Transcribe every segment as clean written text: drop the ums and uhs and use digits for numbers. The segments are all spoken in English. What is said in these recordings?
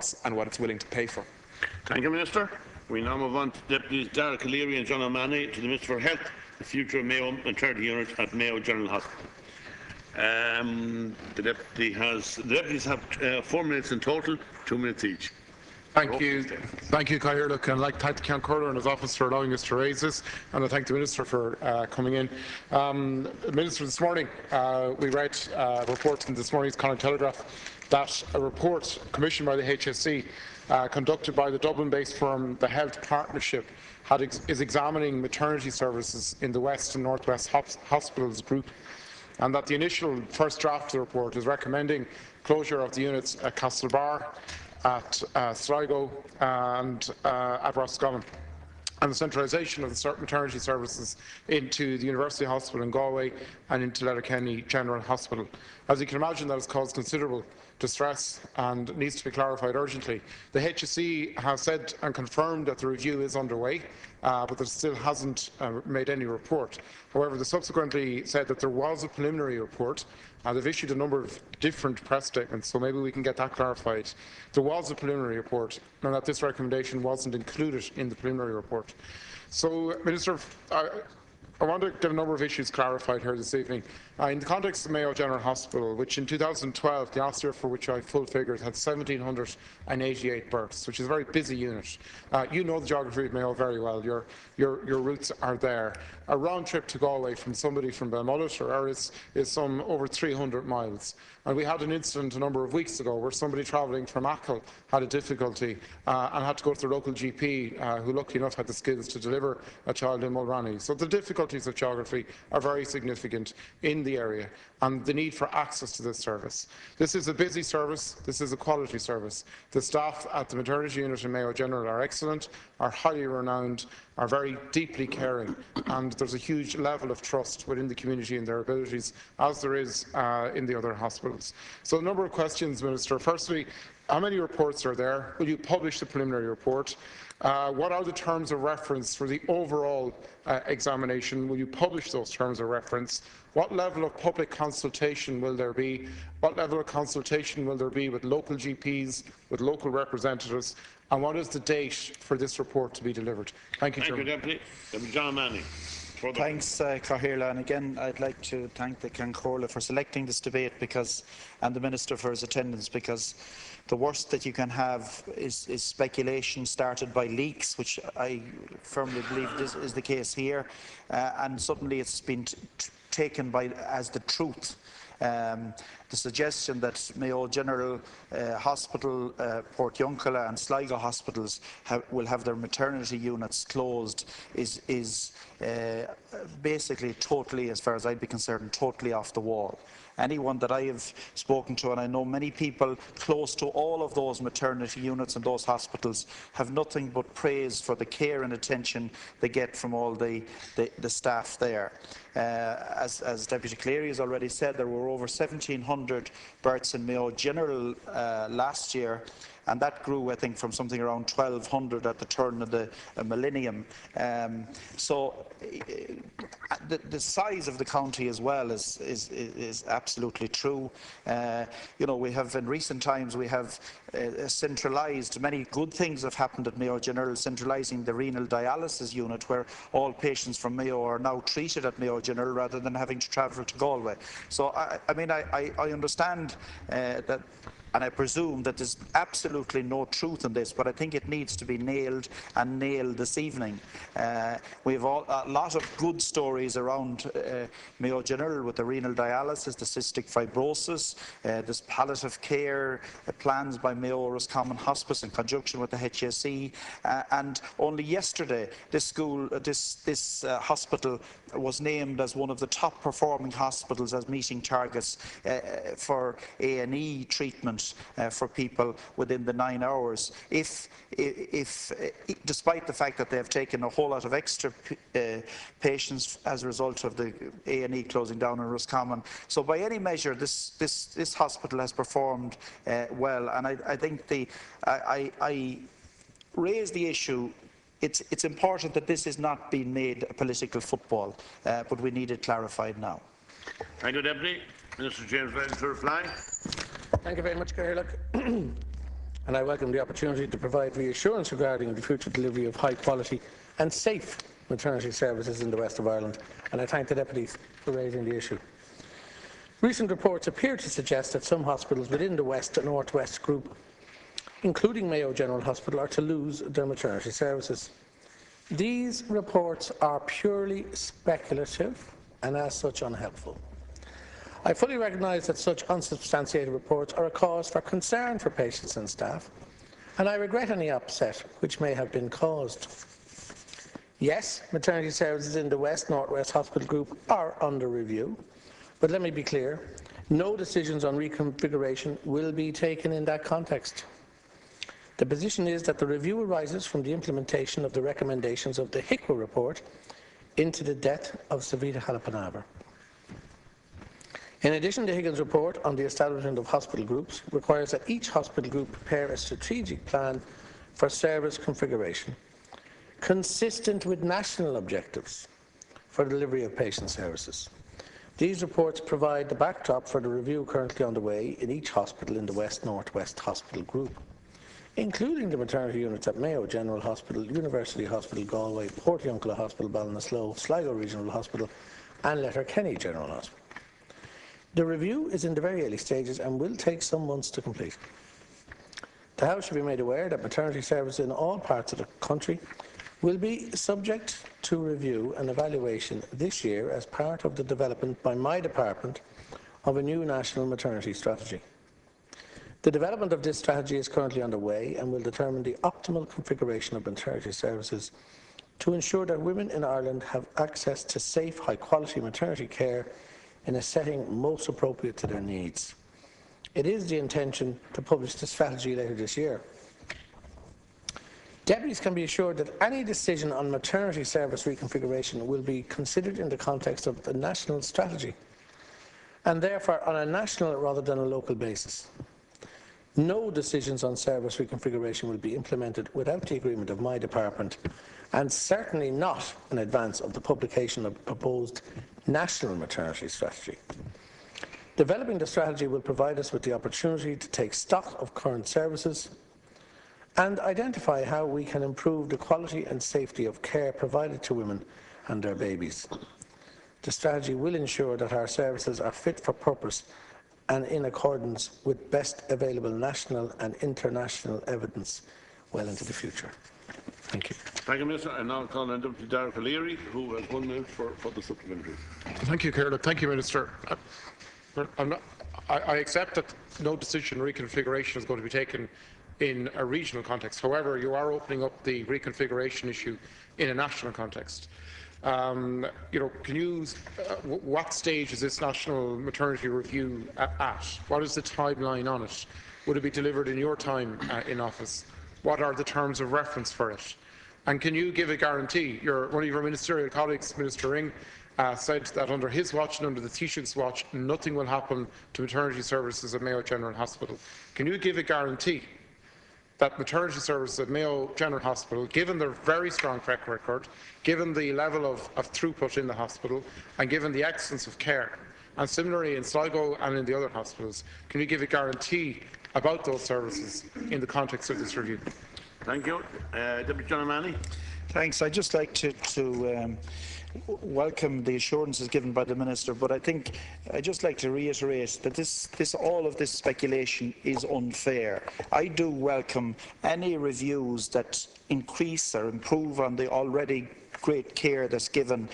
wants and what it's willing to pay for. Thank you, Minister. We now move on to Deputies Dáil Éireann and John O'Mahony to the Minister for Health, the future of Mayo Maternity Unit at Mayo General Hospital. The deputies have 4 minutes in total, 2 minutes each. Thank you, Cathaoirleach, and I'd like to thank the Count Curler and his office for allowing us to raise this, and I thank the Minister for coming in. Minister, this morning we read a report in this morning's Connacht Telegraph that a report commissioned by the HSE, conducted by the Dublin-based firm The Health Partnership, is examining maternity services in the West and North West Hospitals Group, and that the initial first draft of the report is recommending closure of the units at Castlebar, at Sligo and at Roscommon, and the centralisation of the maternity services into the University Hospital in Galway and into Letterkenny General Hospital. As you can imagine, that has caused considerable distress and needs to be clarified urgently. The HSE has said and confirmed that the review is underway, but there still hasn't made any report. However, they subsequently said that there was a preliminary report. They've issued a number of different press statements, so maybe we can get that clarified. There was a preliminary report, and that this recommendation wasn't included in the preliminary report. So, Minister, I want to get a number of issues clarified here this evening. In the context of Mayo General Hospital, which in 2012, the last year for which I have full figures, had 1,788 births, which is a very busy unit. You know the geography of Mayo very well. Your roots are there. A round trip to Galway from somebody from Belmullet or Erris is some over 300 miles. And we had an incident a number of weeks ago where somebody travelling from Achill had a difficulty and had to go to the local GP, who luckily enough had the skills to deliver a child in Mulranny. So the difficulties of geography are very significant in the area, and the need for access to this service. This is a busy service. This is a quality service. The staff at the maternity unit in Mayo General are excellent, are highly renowned, are very deeply caring, and there's a huge level of trust within the community in their abilities, as there is in the other hospitals. So a number of questions, Minister. Firstly, how many reports are there? Will you publish the preliminary report? What are the terms of reference for the overall examination? Will you publish those terms of reference? What level of public consultation will there be? What level of consultation will there be with local GPs, with local representatives? And what is the date for this report to be delivered? Thank you, Chairman. Thank you, Deputy. John O'Mahony. Thanks, Cathaoirleach, and again I'd like to thank the Cancórla for selecting this debate and the Minister for his attendance, because the worst that you can have is speculation started by leaks, which I firmly believe this is the case here, and suddenly it's been taken as the truth. The suggestion that Mayo General Hospital, Portiuncula and Sligo hospitals will have their maternity units closed is basically totally, as far as I'd be concerned, totally off the wall. Anyone that I have spoken to, and I know many people close to all of those maternity units and those hospitals, have nothing but praise for the care and attention they get from all the staff there. As Deputy Cleary has already said, there were over 1,700 births in Mayo General last year, and that grew, I think, from something around 1,200 at the turn of the millennium. So the size of the county as well is absolutely true. You know, we have in recent times centralised, many good things have happened at Mayo General, centralising the renal dialysis unit, where all patients from Mayo are now treated at Mayo General rather than having to travel to Galway. So I understand that, and I presume that there's absolutely no truth in this, but I think it needs to be nailed this evening. We have a lot of good stories around Mayo General with the renal dialysis, the cystic fibrosis, this palliative care plans by Mayo Roscommon Hospice in conjunction with the HSE, and only yesterday this hospital was named as one of the top performing hospitals as meeting targets for A&E treatment for people within the 9 hours, despite the fact that they have taken a whole lot of extra patients as a result of the A&E closing down in Roscommon. So by any measure, this hospital has performed well, and I think I raise the issue. It's important that this is not being made a political football, but we need it clarified now. Thank you, Deputy. Minister James Reilly to reply. Thank you very much, Cathaoirleach. and I welcome the opportunity to provide reassurance regarding the future delivery of high quality and safe maternity services in the west of Ireland, and I thank the deputies for raising the issue. Recent reports appear to suggest that some hospitals within the West and North West group, including Mayo General Hospital, are to lose their maternity services. These reports are purely speculative and as such unhelpful. I fully recognise that such unsubstantiated reports are a cause for concern for patients and staff, and I regret any upset which may have been caused. Yes, maternity services in the West North West Hospital Group are under review, but let me be clear, no decisions on reconfiguration will be taken in that context. The position is that the review arises from the implementation of the recommendations of the HICWA report into the death of Savita Halappanavar. In addition, the Higgins report on the establishment of hospital groups requires that each hospital group prepare a strategic plan for service configuration consistent with national objectives for delivery of patient services. These reports provide the backdrop for the review currently underway in each hospital in the West North West Hospital Group, including the maternity units at Mayo General Hospital, University Hospital Galway, Portiuncula Hospital Ballinasloe, Sligo Regional Hospital and Letterkenny General Hospital. The review is in the very early stages and will take some months to complete. The House should be made aware that maternity services in all parts of the country will be subject to review and evaluation this year as part of the development by my department of a new national maternity strategy. The development of this strategy is currently underway and will determine the optimal configuration of maternity services to ensure that women in Ireland have access to safe, high-quality maternity care in a setting most appropriate to their needs. It is the intention to publish the strategy later this year. Deputies can be assured that any decision on maternity service reconfiguration will be considered in the context of the national strategy, and therefore on a national rather than a local basis. No decisions on service reconfiguration will be implemented without the agreement of my department, and certainly not in advance of the publication of the proposed national maternity strategy. Developing the strategy will provide us with the opportunity to take stock of current services and identify how we can improve the quality and safety of care provided to women and their babies. The strategy will ensure that our services are fit for purpose and in accordance with best available national and international evidence well into the future. Thank you. Thank you, Minister. I now call on Deputy Dáil Éireann, who has 1 minute for the supplementary. Thank you, Carla. Thank you, Minister. I accept that no decision reconfiguration is going to be taken in a regional context. However, you are opening up the reconfiguration issue in a national context. What stage is this national maternity review at? What is the timeline on it? Would it be delivered in your time in office? What are the terms of reference for it? And can you give a guarantee? One of your ministerial colleagues, Minister Ring, said that under his watch and under the Taoiseach's watch, nothing will happen to maternity services at Mayo General Hospital. Can you give a guarantee that maternity services at Mayo General Hospital, given their very strong track record, given the level of throughput in the hospital, and given the excellence of care, and similarly in Sligo and in the other hospitals, can you give a guarantee about those services in the context of this review? Thank you. Deputy John O'Mahony. Thanks. I'd just like to welcome the assurances given by the Minister, but I think I'd just like to reiterate that all of this speculation is unfair. I do welcome any reviews that increase or improve on the already great care that's given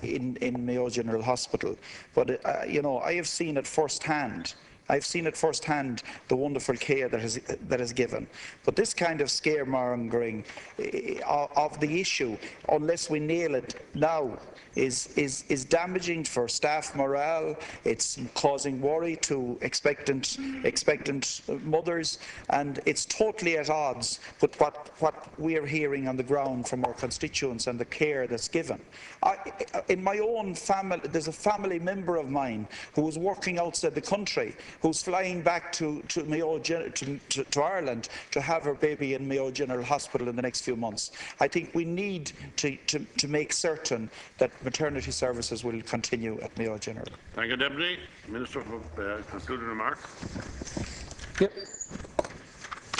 in Mayo General Hospital. But, I have seen it firsthand. I've seen it firsthand, the wonderful care that is given. But this kind of scaremongering of the issue, unless we nail it now, is damaging for staff morale. It's causing worry to expectant mothers, and it's totally at odds with what we are hearing on the ground from our constituents and the care that's given. In my own family, there's a family member of mine who was working outside the country, who's flying back to Ireland to have her baby in Mayo General Hospital in the next few months. I think we need to make certain that maternity services will continue at Mayo General. Thank you, Deputy. Minister, for concluding remarks. Yep.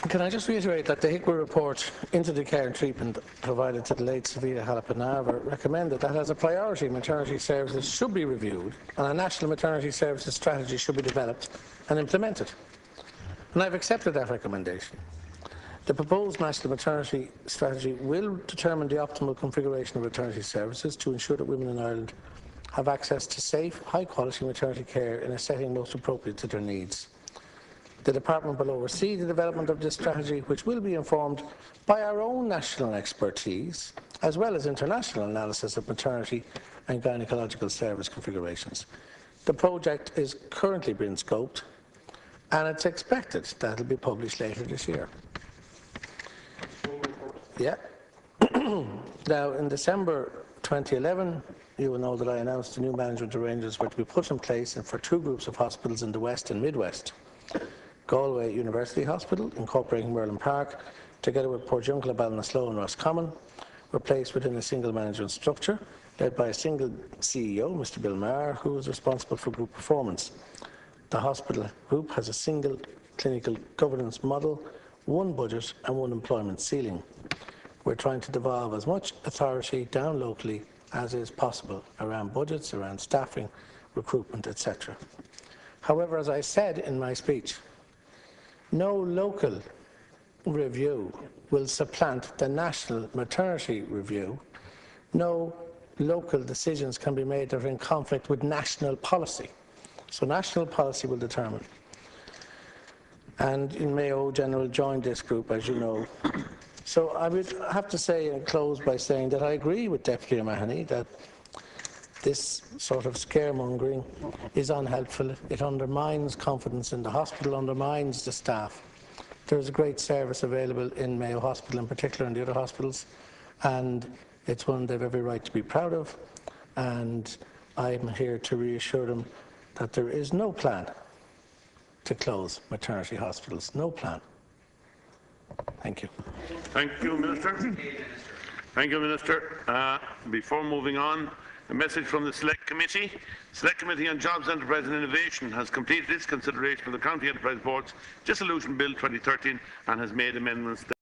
Can I just reiterate that the HICWA report into the care and treatment provided to the late Sofia Halapanava recommended that as a priority maternity services should be reviewed and a national maternity services strategy should be developed and implemented. And I've accepted that recommendation. The proposed national maternity strategy will determine the optimal configuration of maternity services to ensure that women in Ireland have access to safe, high-quality maternity care in a setting most appropriate to their needs. The Department will oversee the development of this strategy, which will be informed by our own national expertise, as well as international analysis of maternity and gynaecological service configurations. The project is currently being scoped, and it's expected that it will be published later this year. Yeah. Now, in December 2011, you will know that I announced the new management arrangements were to be put in place for 2 groups of hospitals in the West and Midwest. Galway University Hospital, incorporating Merlin Park, together with Portiuncula, Ballinasloe and Roscommon, were placed within a single management structure, led by a single CEO, Mr. Bill Maher, who is responsible for group performance. The hospital group has a single clinical governance model, 1 budget and 1 employment ceiling. We're trying to devolve as much authority down locally as is possible around budgets, around staffing, recruitment, etc. However, as I said in my speech, no local review will supplant the national maternity review. No local decisions can be made that are in conflict with national policy. So national policy will determine. And in Mayo General joined this group, as you know. So I would have to say and close by saying that I agree with Deputy O'Mahony that this sort of scaremongering is unhelpful. It undermines confidence in the hospital, undermines the staff. There is a great service available in Mayo Hospital, in particular, and the other hospitals, and it's one they've every right to be proud of. And I'm here to reassure them that there is no plan to close maternity hospitals. No plan. Thank you. Thank you, Minister. Thank you, Minister. Before moving on, a message from the Select Committee. Select Committee on Jobs, Enterprise and Innovation has completed its consideration of the County Enterprise Board's Dissolution Bill 2013 and has made amendments